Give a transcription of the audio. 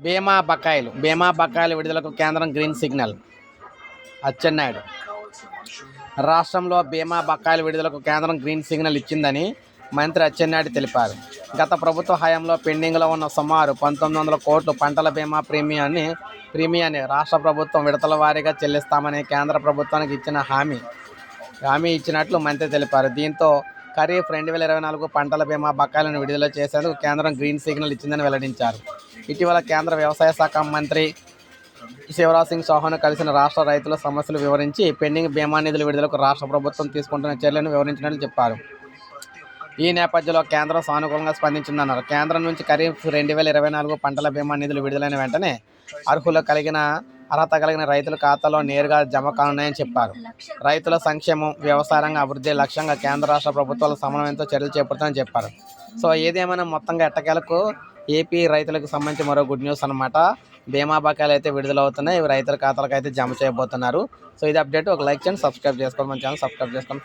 బీమా బకాయిలు విడుదలకు కేంద్రం గ్రీన్ సిగ్నల్. అచ్చెన్నాయుడు. రాష్ట్రంలో బీమా బకాయిల విడుదలకు కేంద్రం గ్రీన్ సిగ్నల్ ఇచ్చిందని మంత్రి అచ్చెన్నాయుడు తెలిపారు. గత ప్రభుత్వ హయాంలో పెండింగ్లో ఉన్న సుమారు 1900 కోట్ల పంటల బీమా ప్రీమియాన్ని రాష్ట్ర ప్రభుత్వం విడతల వారీగా చెల్లిస్తామని కేంద్ర ప్రభుత్వానికి ఇచ్చిన హామీ ఇచ్చినట్లు మంత్రి తెలిపారు. దీంతో ఖరీఫ్ 2024 పంటల బీమా బకాయిలను విడుదల చేసేందుకు కేంద్రం గ్రీన్ సిగ్నల్ ఇచ్చిందని వెల్లడించారు. ఇటీవల కేంద్ర వ్యవసాయ శాఖ మంత్రి శివరాజ్ సింగ్ చౌహాన్ కలిసిన రాష్ట్ర రైతుల సమస్యలు వివరించి పెండింగ్ బీమా నిధుల విడుదలకు రాష్ట్ర ప్రభుత్వం తీసుకుంటున్న చర్యలను వివరించినట్లు చెప్పారు. ఈ నేపథ్యంలో కేంద్రం సానుకూలంగా స్పందించిందన్నారు. కేంద్రం నుంచి ఖరీఫ్ 2024 పంటల బీమా నిధులు విడుదలైన వెంటనే అర్హత కలిగిన రైతుల ఖాతాలో నేరుగా జమ కానున్నాయని చెప్పారు. రైతుల సంక్షేమం, వ్యవసాయ రంగ అభివృద్ధి లక్ష్యంగా కేంద్ర రాష్ట్ర ప్రభుత్వాల సమన్వయంతో చర్యలు చేపడతామని చెప్పారు. సో ఏదేమైనా మొత్తంగా ఎట్టకేలకు ఏపీ రైతులకు సంబంధించి మరో గుడ్ న్యూస్ అనమాట. బీమా బకాయిలు అయితే విడుదలవుతున్నాయి. ఇవి రైతుల ఖాతాలకు అయితే జమ చేయబోతున్నారు. సో ఇది అప్డేట్. ఒక లైక్ చేయండి, సబ్స్క్రైబ్ చేసుకోండి, మన ఛానల్ సబ్స్క్రైబ్ చేసుకోండి.